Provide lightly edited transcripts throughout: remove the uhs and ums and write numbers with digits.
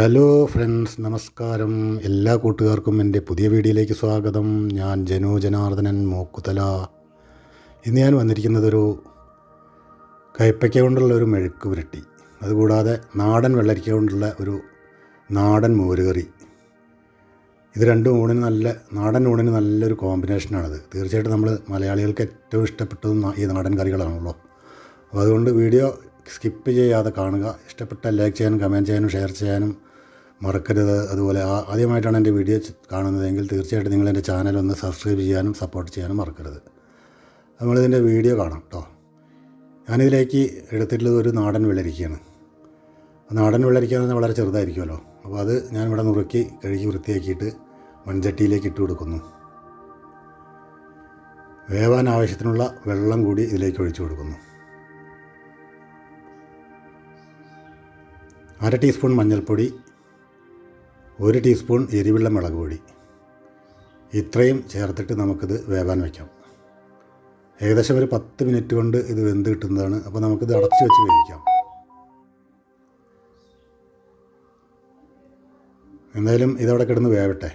Hello friends, നമസ്കാരം. എല്ലാ കൂട്ടുകാർക്കും എൻ്റെ പുതിയ വീഡിയോയിലേക്ക് സ്വാഗതം. ഞാൻ ജനു ജനാർദ്ദനൻ മൂക്കുതല. ഇന്ന് ഞാൻ വന്നിരിക്കുന്നതൊരു കയ്പ്പയ്ക്ക കൊണ്ടുള്ള ഒരു മെഴുക്ക് പുരട്ടി, അതുകൂടാതെ നാടൻ വെള്ളരിക്ക കൊണ്ടുള്ള ഒരു നാടൻ മോരുകറി. ഇത് രണ്ടും നാടൻ ഊണിന് നല്ലൊരു കോമ്പിനേഷനാണത്. തീർച്ചയായിട്ടും നമ്മൾ മലയാളികൾക്ക് ഏറ്റവും ഇഷ്ടപ്പെട്ടതും ഈ നാടൻ കറികളാണല്ലോ. അപ്പോൾ അതുകൊണ്ട് വീഡിയോ സ്കിപ്പ് ചെയ്യാതെ കാണുക. ഇഷ്ടപ്പെട്ട ലൈക്ക് ചെയ്യാനും കമൻറ്റ് ചെയ്യാനും ഷെയർ ചെയ്യാനും മറക്കരുത്. അതുപോലെ ആദ്യമായിട്ടാണ് എൻ്റെ വീഡിയോ കാണുന്നതെങ്കിൽ തീർച്ചയായിട്ടും നിങ്ങൾ എൻ്റെ ചാനൽ ഒന്ന് സബ്സ്ക്രൈബ് ചെയ്യാനും സപ്പോർട്ട് ചെയ്യാനും മറക്കരുത്. നമ്മളിതിൻ്റെ വീഡിയോ കാണാം കേട്ടോ. ഞാനിതിലേക്ക് എടുത്തിട്ടുള്ളത് ഒരു നാടൻ വെള്ളരിക്കയാണ്. നാടൻ വെള്ളരിക്ക എന്ന് പറഞ്ഞാൽ വളരെ ചെറുതായിരിക്കുമല്ലോ. അപ്പോൾ അത് ഞാനിവിടെ നുറുക്കി കഴുകി വൃത്തിയാക്കിയിട്ട് മൺചട്ടിയിലേക്ക് ഇട്ട് കൊടുക്കുന്നു. വേവാൻ ആവശ്യത്തിനുള്ള വെള്ളം കൂടി ഇതിലേക്ക് ഒഴിച്ചു കൊടുക്കുന്നു. 1/2 ടീസ്പൂൺ മഞ്ഞൾപ്പൊടി, 1 ടീസ്പൂൺ എരിവുള്ള മുളക് പൊടി, ഇത്രയും ചേർത്തിട്ട് നമുക്കിത് വേവാൻ വയ്ക്കാം. ഏകദേശം ഒരു 10 മിനിറ്റ് കൊണ്ട് ഇത് വെന്ത് കിട്ടുന്നതാണ്. അപ്പോൾ നമുക്കിത് അടച്ചു വെച്ച് വേവിക്കാം. എന്തായാലും ഇതവിടെ കിടന്ന് വേവട്ടെ.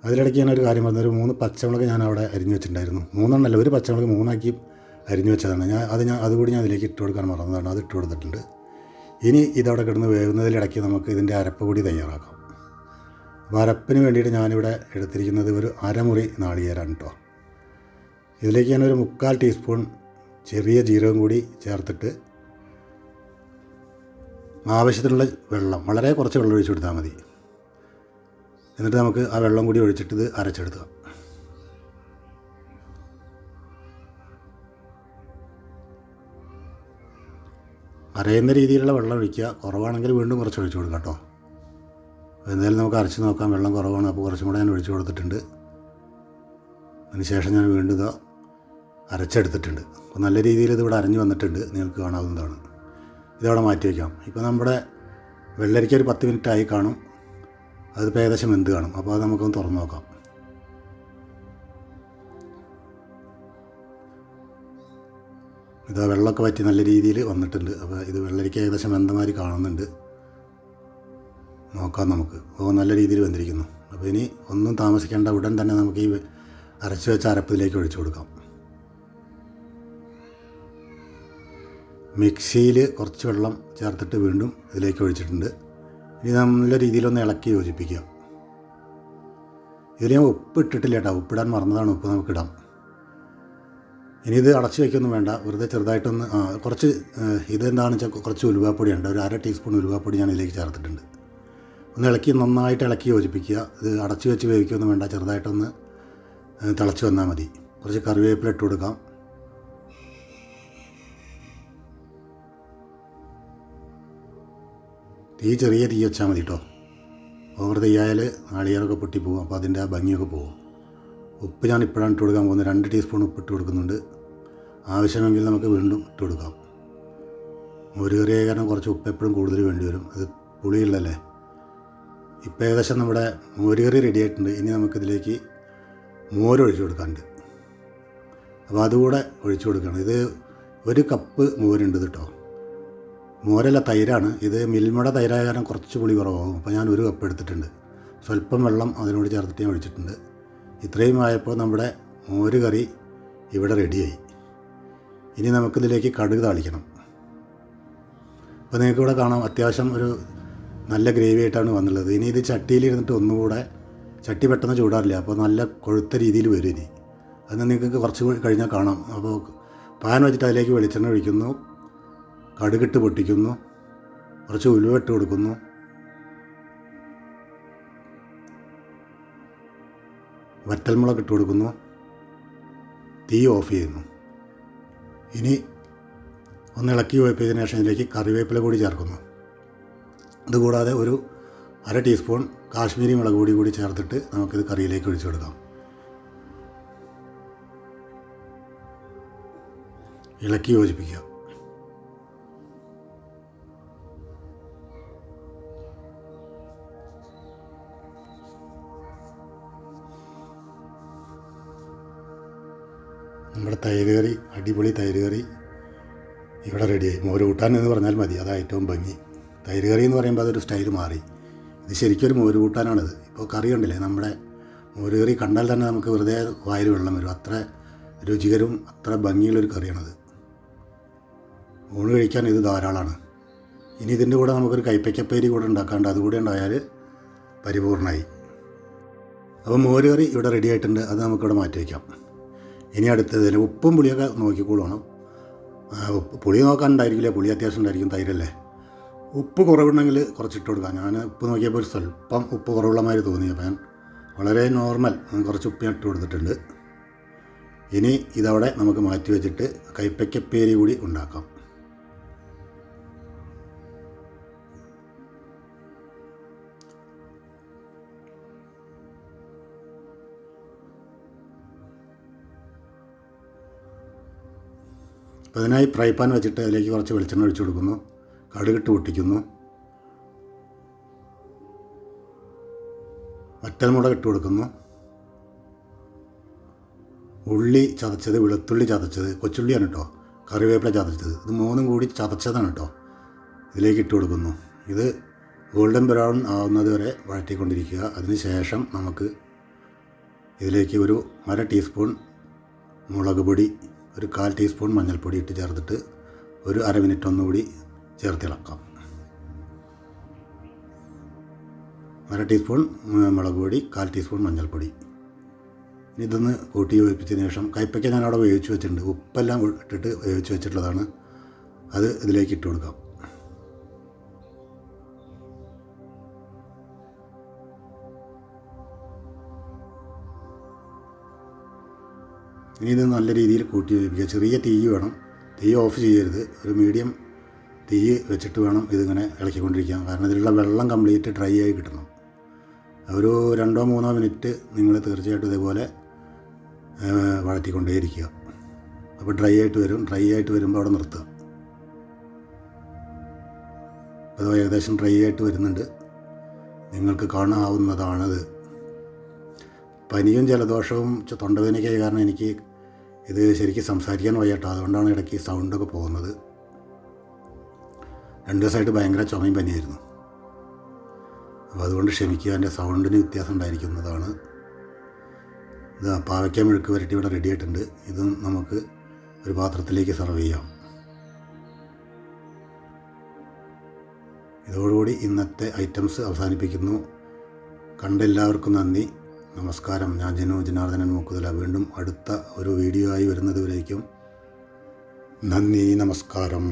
അതിലിടയ്ക്ക് ഞാനൊരു കാര്യം പറഞ്ഞു. ഒരു 3 പച്ചമുളക് ഞാൻ അവിടെ അരിഞ്ഞു വെച്ചിട്ടുണ്ടായിരുന്നു. 3 എണ്ണമല്ല, ഒരു പച്ചമുളക് 3 ആക്കി അരിഞ്ഞു വെച്ചതാണ്. അതുകൂടി ഞാൻ അതിലേക്ക് ഇട്ട് കൊടുക്കാൻ മറന്നതാണ്. അത് ഇട്ട് കൊടുത്തിട്ടുണ്ട്. ഇനി ഇതവിടെ കിടന്ന് വേവുന്നതിലിടയ്ക്ക് നമുക്ക് ഇതിൻ്റെ അരപ്പ് കൂടി തയ്യാറാക്കാം. അപ്പോൾ അരപ്പിന് വേണ്ടിയിട്ട് ഞാനിവിടെ എടുത്തിരിക്കുന്നത് ഒരു അരമുറി നാളികേരമാണ് കേട്ടോ. ഇതിലേക്ക് ഞാനൊരു 3/4 ടീസ്പൂൺ ചെറിയ ജീരകം കൂടി ചേർത്തിട്ട് ആവശ്യത്തിനുള്ള വെള്ളം, വളരെ കുറച്ച് വെള്ളം ഒഴിച്ചു കൊടുത്താൽ മതി. എന്നിട്ട് നമുക്ക് ആ വെള്ളം കൂടി ഒഴിച്ചിട്ട് ഇത് അരച്ചെടുക്കുക. അരയുന്ന രീതിയിലുള്ള വെള്ളം ഒഴിക്കുക. കുറവാണെങ്കിൽ വീണ്ടും കുറച്ച് ഒഴിച്ചു കൊടുക്കാം കേട്ടോ. എന്തായാലും നമുക്ക് അരച്ച് നോക്കാം. വെള്ളം കുറവാണ്, അപ്പോൾ കുറച്ചും കൂടെ ഞാൻ ഒഴിച്ചു കൊടുത്തിട്ടുണ്ട്. അതിനുശേഷം ഞാൻ വീണ്ടും ഇത് അരച്ചെടുത്തിട്ടുണ്ട്. അപ്പോൾ നല്ല രീതിയിൽ ഇതിവിടെ അരഞ്ഞ് വന്നിട്ടുണ്ട്, നിങ്ങൾക്ക് കാണാവുന്നതാണ്. ഇതവിടെ മാറ്റി വയ്ക്കാം. ഇപ്പോൾ നമ്മുടെ വെള്ളരിക്ക ഒരു 10 മിനിറ്റ് ആയി കാണും. അതിപ്പോൾ ഏകദേശം വെന്ത് കാണും. അപ്പോൾ അത് നമുക്കൊന്ന് തുറന്ന് നോക്കാം. ഇതാ വെള്ളമൊക്കെ വറ്റി നല്ല രീതിയിൽ വന്നിട്ടുണ്ട്. അപ്പോൾ ഇത് വെള്ളരിക്ക ഏകദേശം വെന്തമാതിരി കാണുന്നുണ്ട്. നോക്കാം നമുക്ക്. അപ്പോൾ നല്ല രീതിയിൽ വെന്തിരിക്കുന്നു. അപ്പോൾ ഇനി ഒന്നും താമസിക്കേണ്ട, ഉടൻ തന്നെ നമുക്ക് ഈ അരച്ച് വെച്ച അരപ്പിലേക്ക് ഒഴിച്ചു കൊടുക്കാം. മിക്സിയിൽ കുറച്ച് വെള്ളം ചേർത്തിട്ട് വീണ്ടും ഇതിലേക്ക് ഒഴിച്ചിട്ടുണ്ട്. ഇനി നല്ല രീതിയിലൊന്ന് ഇളക്കി യോജിപ്പിക്കുക. ഇതിൽ ഞാൻ ഉപ്പ് ഇട്ടിട്ടില്ല കേട്ടോ. ഉപ്പിടാൻ മറന്നതാണ്. ഉപ്പ് നമുക്കിടാം. ഇനി ഇത് അടച്ചു വയ്ക്കൊന്നും വേണ്ട. വെറുതെ ചെറുതായിട്ടൊന്ന് കുറച്ച് ഇതെന്താണെന്ന് വെച്ചാൽ കുറച്ച് ഉലുവാപ്പൊടിയുണ്ട്. ഒരു 1/2 ടീസ്പൂൺ ഉലുവാപ്പൊടി ഞാൻ ഇതിലേക്ക് ചേർത്തിട്ടുണ്ട്. ഒന്ന് നന്നായിട്ട് ഇളക്കി യോജിപ്പിക്കുക. ഇത് അടച്ചു വെച്ച് വേവിക്കൊന്നും വേണ്ട. ചെറുതായിട്ടൊന്ന് തിളച്ച് വന്നാൽ മതി. കുറച്ച് കറിവേപ്പില ഇട്ട് കൊടുക്കാം. ചെറിയ തീ വെച്ചാൽ മതി കേട്ടോ. ഓവർ തീയായാൽ നാളികേരമൊക്കെ പൊട്ടിപ്പോവും. അപ്പോൾ അതിൻ്റെ ആ ഭംഗിയൊക്കെ പോകും. ഉപ്പ് ഞാൻ ഇപ്പോഴാണ് ഇട്ട് കൊടുക്കാൻ പോകുന്നത്. 2 ടീസ്പൂൺ ഉപ്പ് ഇട്ട് കൊടുക്കുന്നുണ്ട്. ആവശ്യമെങ്കിൽ നമുക്ക് വീണ്ടും ഇട്ട് കൊടുക്കാം. മോരുകറിയായ കാരണം കുറച്ച് ഉപ്പ് എപ്പോഴും കൂടുതൽ വേണ്ടി വരും. അത് പുളിയുള്ളല്ലേ. ഇപ്പോൾ ഏകദേശം നമ്മുടെ മോരുകറി റെഡി ആയിട്ടുണ്ട്. ഇനി നമുക്കിതിലേക്ക് മോരൊഴിച്ച് കൊടുക്കാനുണ്ട്. അപ്പോൾ അതുകൂടെ ഒഴിച്ചു കൊടുക്കണം. ഇത് 1 കപ്പ് മോരുണ്ട് കേട്ടോ. മോരല്ല, തൈരാണ്. ഇത് മിൽമയുടെ തൈരായ കാരണം കുറച്ച് പുളി കുറവാകും. അപ്പോൾ ഞാൻ 1 കപ്പ് എടുത്തിട്ടുണ്ട്. സ്വല്പം വെള്ളം അതിനോട് ചേർത്തിട്ട് ഞാൻ ഒഴിച്ചിട്ടുണ്ട്. ഇത്രയും ആയപ്പോൾ നമ്മുടെ മോര് കറി ഇവിടെ റെഡിയായി. ഇനി നമുക്കിതിലേക്ക് കടുക് താളിക്കണം. അപ്പോൾ നിങ്ങൾക്കിവിടെ കാണാം, അത്യാവശ്യം ഒരു നല്ല ഗ്രേവി ആയിട്ടാണ് വന്നുള്ളത്. ഇനി ഇത് ചട്ടിയിലിരുന്നിട്ട് ഒന്നുകൂടെ, ചട്ടി പെട്ടെന്ന് ചൂടാറില്ല, അപ്പോൾ നല്ല കൊഴുത്ത രീതിയിൽ വരും. ഇനി അത് നിങ്ങൾക്ക് കുറച്ച് കഴിഞ്ഞാൽ കാണാം. അപ്പോൾ പാൻ വെച്ചിട്ട് അതിലേക്ക് വെളിച്ചെണ്ണ ഒഴിക്കുന്നു, കടുകിട്ട് പൊട്ടിക്കുന്നു, കുറച്ച് ഉലുവ ഇട്ട് കൊടുക്കുന്നു, വറ്റൽമുളക് ഇട്ട് കൊടുക്കുന്നു, തീ ഓഫ് ചെയ്യുന്നു. ഇനി ഒന്ന് ഇളക്കി യോജിപ്പിച്ചതിന് ശേഷം ഇതിലേക്ക് കറിവേപ്പില കൂടി ചേർക്കുന്നു. അതുകൂടാതെ ഒരു 1/2 ടീസ്പൂൺ കാശ്മീരി മുളക് പൊടി കൂടി ചേർത്തിട്ട് നമുക്കിത് കറിയിലേക്ക് ഒഴിച്ചു കൊടുക്കാം. ഇളക്കി യോജിപ്പിക്കുക. നമ്മുടെ തൈര് കറി, അടിപൊളി തൈര് കറി ഇവിടെ റെഡിയായി. മോര് കൂട്ടാൻ എന്ന് പറഞ്ഞാൽ മതി, അതാണ് ഏറ്റവും ഭംഗി. തൈര് കറി എന്ന് പറയുമ്പോൾ അതൊരു സ്റ്റൈൽ മാറി. ഇത് ശരിക്കും ഒരു മോര് കൂട്ടാനാണിത്. ഇപ്പോൾ കറി കണ്ടില്ലേ, നമ്മുടെ മോര് കറി കണ്ടാൽ തന്നെ നമുക്ക് വെറുതെ വായിൽ വെള്ളം വരും. അത്ര രുചികരവും അത്ര ഭംഗിയുള്ളൊരു കറിയാണത്. ഊണ് കഴിക്കാൻ ഇത് ധാരാളമാണ്. ഇനി ഇതിൻ്റെ കൂടെ നമുക്കൊരു കൈപ്പയ്ക്കപ്പേരി കൂടെ ഉണ്ടാക്കാണ്ട്, അതുകൂടെ ഉണ്ടായാൽ പരിപൂർണ്ണമായി. അപ്പോൾ മോര് കറി ഇവിടെ റെഡി ആയിട്ടുണ്ട്. അത് നമുക്കിവിടെ മാറ്റി വയ്ക്കാം. ഇനി അടുത്തതിൽ ഉപ്പും പുളിയൊക്കെ നോക്കിക്കോളണം. പുളി നോക്കാനുണ്ടായിരിക്കില്ല, പുളി അത്യാവശ്യം ഉണ്ടായിരിക്കും, തൈരല്ലേ. ഉപ്പ് കുറവുണ്ടെങ്കിൽ കുറച്ചിട്ട് കൊടുക്കാം. ഞാൻ ഉപ്പ് നോക്കിയപ്പോൾ ഒരു സ്വല്പം ഉപ്പ് കുറവുള്ള മാതിരി തോന്നി. അപ്പോൾ ഞാൻ വളരെ നോർമൽ കുറച്ച് ഉപ്പ് ഇട്ട് കൊടുത്തിട്ടുണ്ട്. ഇനി ഇതവിടെ നമുക്ക് മാറ്റി വെച്ചിട്ട് കൈപ്പയ്ക്കപ്പേരി കൂടി ഉണ്ടാക്കാം. അപ്പോൾ അതിനായി ഫ്രൈ പാൻ വെച്ചിട്ട് അതിലേക്ക് കുറച്ച് വെളിച്ചെണ്ണ ഒഴിച്ചു കൊടുക്കുന്നു. കടുകിട്ട് പൊട്ടിക്കുന്നു. വറ്റൽമുളക് ഇട്ട് കൊടുക്കുന്നു. ഉള്ളി ചതച്ചത്, വെളുത്തുള്ളി ചതച്ചത്, കൊച്ചുള്ളിയാണ് കേട്ടോ, കറിവേപ്പില ചതച്ചത്, ഇത് മൂന്നും കൂടി ചതച്ചതാണ് കേട്ടോ, ഇതിലേക്ക് ഇട്ട് കൊടുക്കുന്നു. ഇത് ഗോൾഡൻ ബ്രൗൺ ആവുന്നത് വരെ വഴറ്റിക്കൊണ്ടിരിക്കുക. അതിന് ശേഷം നമുക്ക് ഇതിലേക്ക് ഒരു 1/2 ടീസ്പൂൺ മുളക് പൊടി, ഒരു 1/4 ടീസ്പൂൺ മഞ്ഞൾപ്പൊടി ഇട്ട് ചേർത്തിട്ട് ഒരു 1/2 മിനിറ്റ് ഒന്നുകൂടി ചേർത്തിളക്കാം. 1/2 ടീസ്പൂൺ മുളക് പൊടി, 1/4 ടീസ്പൂൺ മഞ്ഞൾപ്പൊടി. ഇനി ഇതൊന്ന് കൂട്ടി യോജിപ്പിച്ചതിന് ശേഷം കൈപ്പയ്ക്ക ഞാനവിടെ വേവിച്ച് വെച്ചിട്ടുണ്ട്. ഉപ്പെല്ലാം ഇട്ടിട്ട് വേവിച്ച് വെച്ചിട്ടുള്ളതാണ്. അത് ഇതിലേക്ക് ഇട്ട് കൊടുക്കാം. ഇനി ഇത് നല്ല രീതിയിൽ കൂട്ടി യോജിപ്പിക്കുക. ചെറിയ തീ വേണം, തീ ഓഫ് ചെയ്യരുത്. ഒരു മീഡിയം തീ വെച്ചിട്ട് വേണം ഇതിങ്ങനെ ഇളക്കിക്കൊണ്ടിരിക്കാൻ. കാരണം ഇതിലുള്ള വെള്ളം കംപ്ലീറ്റ് ഡ്രൈ ആയി കിട്ടണം. ഒരു 2-3 മിനിറ്റ് നിങ്ങൾ തീർച്ചയായിട്ടും ഇതേപോലെ വഴറ്റിക്കൊണ്ടേയിരിക്കുക. അപ്പോൾ ഡ്രൈ ആയിട്ട് വരും. ഡ്രൈ ആയിട്ട് വരുമ്പോൾ അവിടെ നിർത്തുക. അത് ഏകദേശം ഡ്രൈ ആയിട്ട് വരുന്നുണ്ട്, നിങ്ങൾക്ക് കാണാവുന്നതാണത്. പനിയും ജലദോഷവും തൊണ്ടവേദനയ്ക്കായ കാരണം എനിക്ക് ഇത് ശരിക്കും സംസാരിക്കാൻ വയ്യട്ടോ. അതുകൊണ്ടാണ് ഇടയ്ക്ക് സൗണ്ടൊക്കെ പോകുന്നത്. 2 ദിവസമായിട്ട് ഭയങ്കര ചുമയും പനിയായിരുന്നു. അപ്പോൾ അതുകൊണ്ട് ക്ഷമിക്കുക, എൻ്റെ സൗണ്ടിന് വ്യത്യാസം ഉണ്ടായിരിക്കുന്നതാണ്. ഇത് പാവയ്ക്ക മെഴുക്ക് വരട്ടി ഇവിടെ റെഡി ആയിട്ടുണ്ട്. ഇത് നമുക്ക് ഒരു പാത്രത്തിലേക്ക് സെർവ് ചെയ്യാം. ഇതോടുകൂടി ഇന്നത്തെ ഐറ്റംസ് അവസാനിപ്പിക്കുന്നു. കണ്ട എല്ലാവർക്കും നന്ദി, നമസ്കാരം. ഞാൻ ജനാർദ്ദനൻ മൂക്കുതല. വീണ്ടും അടുത്ത ഒരു വീഡിയോ ആയി വരുന്നത് വരേക്കും നന്ദി, നമസ്കാരം.